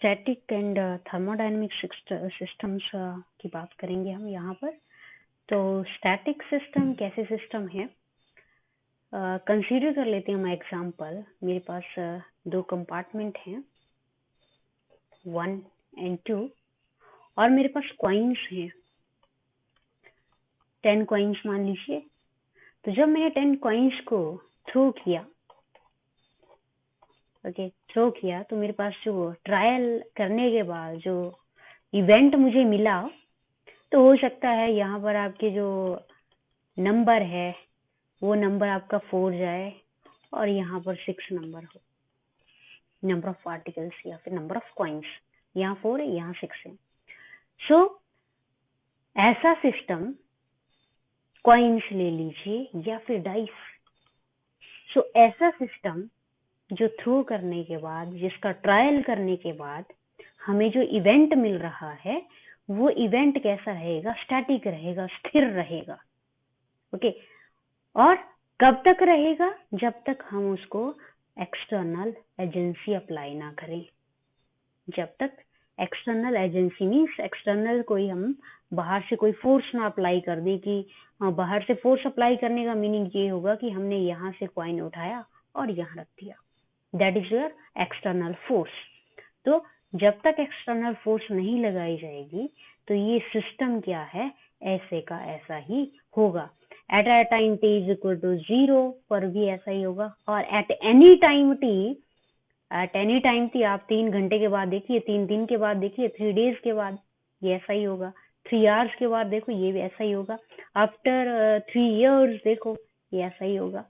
Static and thermodynamic systems की बात करेंगे हम यहाँ पर। तो स्टैटिक सिस्टम कैसे सिस्टम है, कंसीडर कर लेते हैं हम एग्जांपल। मेरे पास दो कंपार्टमेंट हैं 1 and 2 और मेरे पास कॉइन्स हैं 10 कॉइन्स मान लीजिए। तो जब मैंने 10 कॉइन्स को थ्रो किया, थ्रो किया, तो मेरे पास जो ट्रायल करने के बाद जो इवेंट मुझे मिला, तो हो सकता है यहाँ पर आपके जो नंबर है वो नंबर आपका 4 जाए और यहाँ पर 6 नंबर हो, नंबर ऑफ पार्टिकल्स या फिर नंबर ऑफ कॉइन्स। यहाँ 4 है, यहाँ 6 है। सो ऐसा सिस्टम, कॉइन्स ले लीजिए या फिर डाइस। सो ऐसा सिस्टम जो थ्रो करने के बाद, जिसका ट्रायल करने के बाद हमें जो इवेंट मिल रहा है, वो इवेंट कैसा रहेगा? स्टैटिक रहेगा, स्थिर रहेगा। ओके। और कब तक रहेगा? जब तक हम उसको एक्सटर्नल एजेंसी अप्लाई ना करें। जब तक एक्सटर्नल एजेंसी मीन्स एक्सटर्नल कोई हम बाहर से कोई फोर्स ना अप्लाई कर दे। कि बाहर से फोर्स अप्लाई करने का मीनिंग ये होगा कि हमने यहाँ से कॉइन उठाया और यहाँ रख दिया, that is your external force. तो जब तक एक्सटर्नल फोर्स नहीं लगाई जाएगी तो ये सिस्टम क्या है, ऐसे का ऐसा ही होगा। At a time t is equal to 0 पर भी ऐसा ही होगा, और एट एनी टाइम t आप 3 घंटे के बाद देखिए, 3 दिन के बाद देखिए, 3 डेज के बाद ये ऐसा ही होगा, 3 आवर्स के बाद देखो ये भी ऐसा ही होगा, आफ्टर 3 years देखो ये ऐसा ही होगा।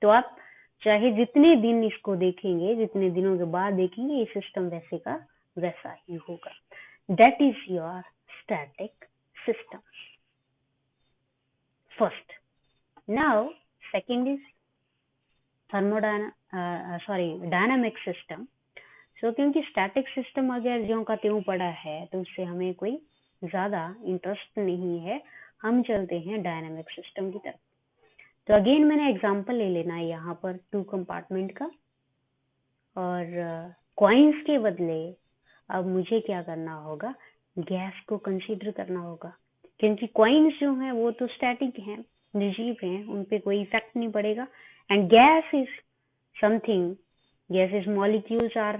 तो आप चाहे जितने दिन इसको देखेंगे, जितने दिनों के बाद देखेंगे, ये सिस्टम वैसे का वैसा ही होगा। That is your static system first. Now second is dynamic system. So क्योंकि स्टैटिक सिस्टम अगर ज्यों का त्यों पड़ा है तो उससे हमें कोई ज्यादा इंटरेस्ट नहीं है, हम चलते हैं डायनामिक सिस्टम की तरफ। तो अगेन मैंने एग्जांपल ले लेना है यहाँ पर 2 कंपार्टमेंट का, और कॉइन्स के बदले अब मुझे क्या करना होगा, गैस को कंसीडर करना होगा। क्योंकि कॉइन्स जो हैं वो तो स्टैटिक हैं, निर्जीव हैं, उन पे कोई इफेक्ट नहीं पड़ेगा। And gas is something, gases molecules are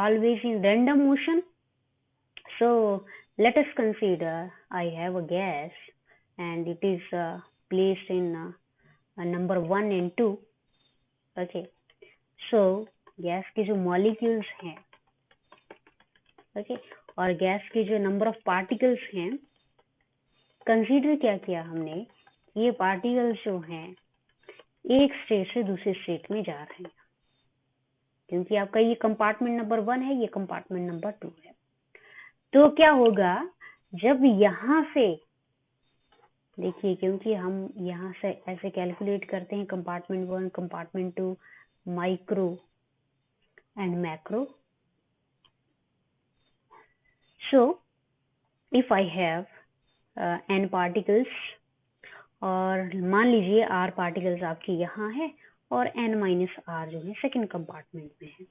always in random motion. So let us consider I have a gas and it is placed in number 1 and 2. Okay, so gas के जो मॉलिक्यूल्स हैं, और gas के जो number of particles हैं, consider क्या किया हमने, ये पार्टिकल्स जो हैं एक स्टेट से दूसरे स्टेट में जा रहे हैं। क्योंकि आपका ये कंपार्टमेंट नंबर 1 है, ये कंपार्टमेंट नंबर 2 है। तो क्या होगा जब यहाँ से देखिए, क्योंकि हम यहाँ से ऐसे कैलकुलेट करते हैं compartment 1, compartment 2, micro and macro. So if I have n particles, और मान लीजिए r पार्टिकल्स आपके यहाँ है और n माइनस r जो है सेकेंड कंपार्टमेंट में है।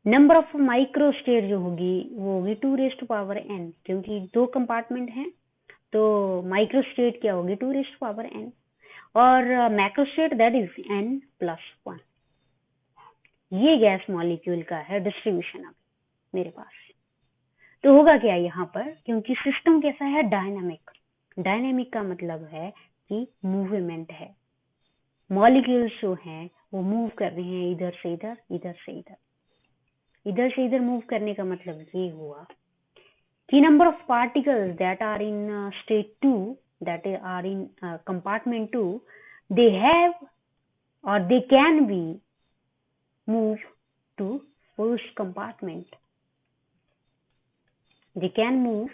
नंबर ऑफ माइक्रो स्टेट जो होगी वो होगी 2n, क्योंकि 2 कंपार्टमेंट हैं तो माइक्रो स्टेट क्या होगी 2n, और macro state that is n+1। ये गैस मॉलिक्यूल का है डिस्ट्रीब्यूशन अभी मेरे पास। तो होगा क्या यहाँ पर, क्योंकि सिस्टम कैसा है, डायनामिक। डायनामिक का मतलब है कि मूवमेंट है, मॉलिक्यूल्स जो हैं वो मूव कर रहे हैं इधर से इधर, इधर से इधर। इधर से इधर मूव करने का मतलब ये हुआ कि number of particles that are in state 2, that are in compartment 2, they have or they can be moved to first compartment. They can move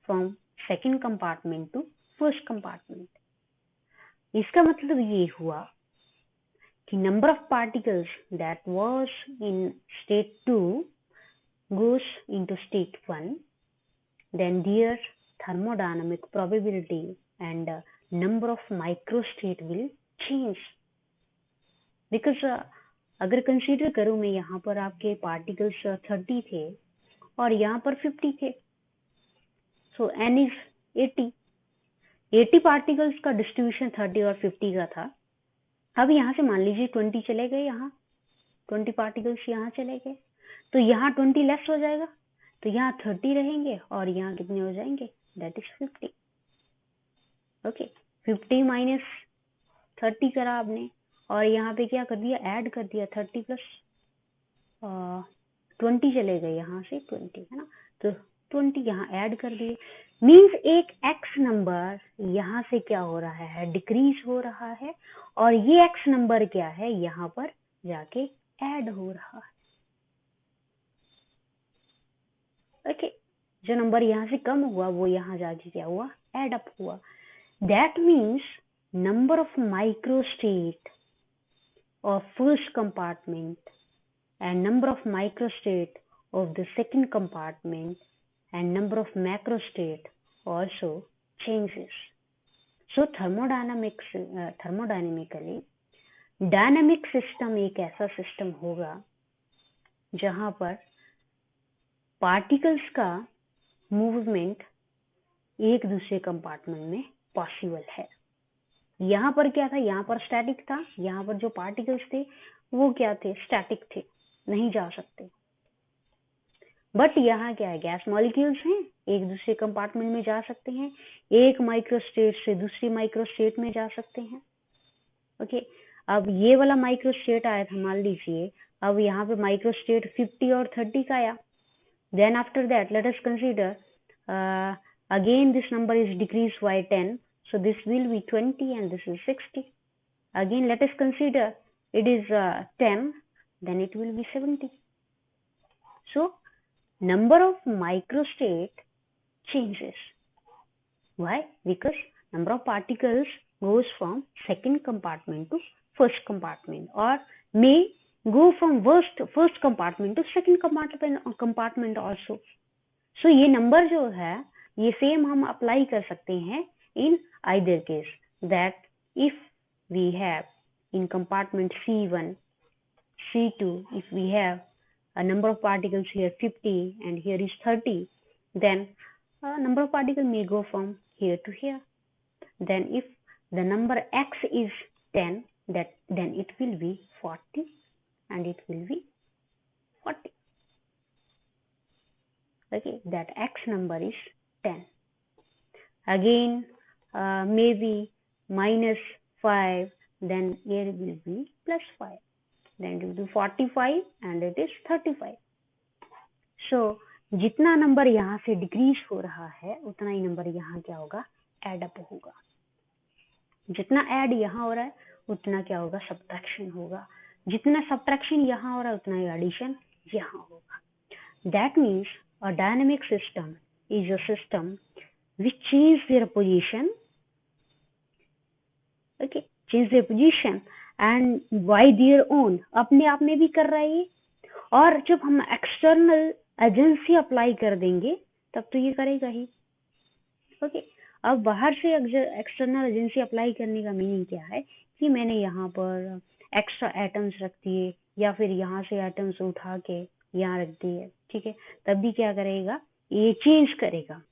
from second compartment to first compartment. इसका मतलब ये हुआ कि number of particles that was in state 2 goes into state 1, then their thermodynamic probability and number of microstate will change, because अगर consider करूं मैं, यहाँ पर आपके पार्टिकल्स 30 थे और यहाँ पर 50 थे, सो n इज 80 पार्टिकल्स का डिस्ट्रीब्यूशन 30 और 50 का था। अब यहाँ से मान लीजिए 20 चले गए, यहाँ 20 पार्टिकल्स यहाँ चले गए, तो यहाँ 20 लेस हो जाएगा, तो यहाँ 30 रहेंगे और यहाँ कितने हो जाएंगे, दैट इज 50। ओके, 50 माइनस 30 करा आपने और यहाँ पे क्या कर दिया, ऐड कर दिया 30 प्लस 20 चले गए, यहाँ से 20 है ना, तो 20 यहाँ ऐड कर दिए। मीन्स एक x नंबर यहाँ से क्या हो रहा है, डिक्रीज हो रहा है, और ये x नंबर क्या है, यहाँ पर जाके ऐड हो रहा है। ओके, जो नंबर यहाँ से कम हुआ वो यहाँ जाके क्या हुआ, ऐड अप हुआ। That means number of microstate of first compartment and number of microstate of the second compartment and number of macrostate also changes. So thermodynamically dynamic system एक ऐसा सिस्टम होगा जहां पर पार्टिकल्स का मूवमेंट एक दूसरे compartment में पॉसिबल है। यहाँ पर क्या था, यहाँ पर स्टैटिक था, यहाँ पर जो पार्टिकल्स थे वो क्या थे, स्टैटिक थे, नहीं जा सकते। बट यहाँ क्या है, गैस मॉलिक्यूल्स हैं, एक दूसरे कंपार्टमेंट में जा सकते हैं, एक माइक्रोस्टेट से दूसरी माइक्रोस्टेट में जा सकते हैं। ओके, अब ये वाला माइक्रोस्टेट आया था, मान लीजिए अब यहाँ पे माइक्रोस्टेट 50 और 30 का आया। Then after that let us consider again this number is decrease by 10, so this will be 20 and this is 60. Again let us consider it is 10, then it will be 70. So number of microstate changes. Why? Because number of particles goes from second compartment to first compartment, or may go from first compartment to second compartment also. So ये number जो है ये same हम apply कर सकते हैं in either case, that if we have in compartment C1, C2, if we have a number of particles here 50 and here is 30, then number of particles may go from here to here. Then if the number x is 10, then it will be 40 and it will be 40. Okay, that x number is 10. Again maybe minus 5, then here will be plus 5, then it will be 45 and it is 35. So जितना number यहाँ से decrease हो रहा है उतना ही number यहाँ क्या होगा, एड अप होगा। जितना ऐड यहाँ हो रहा है उतना क्या होगा, सब्ट्रैक्शन होगा। जितना सब्ट्रैक्शन यहाँ हो रहा है उतना ही एडिशन यहाँ होगा। That means a dynamic system is a system which change their position, okay, change their position and by their own, अपने आप में भी कर रहा है ये, और जब हम एक्सटर्नल एजेंसी अप्लाई कर देंगे तब तो ये करेगा ही। ओके, अब बाहर से एक्सटर्नल एजेंसी अप्लाई करने का मीनिंग क्या है कि मैंने यहाँ पर एक्स्ट्रा एटम्स रख दिए या फिर यहाँ से एटम्स उठा के यहाँ रख दिए, ठीक है, तब भी क्या करेगा, ये चेंज करेगा।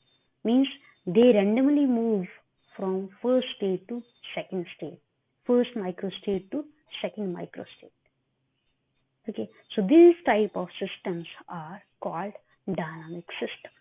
Means they randomly move from first state to second state, first microstate to second microstate. Okay, so these type of systems are called dynamic system.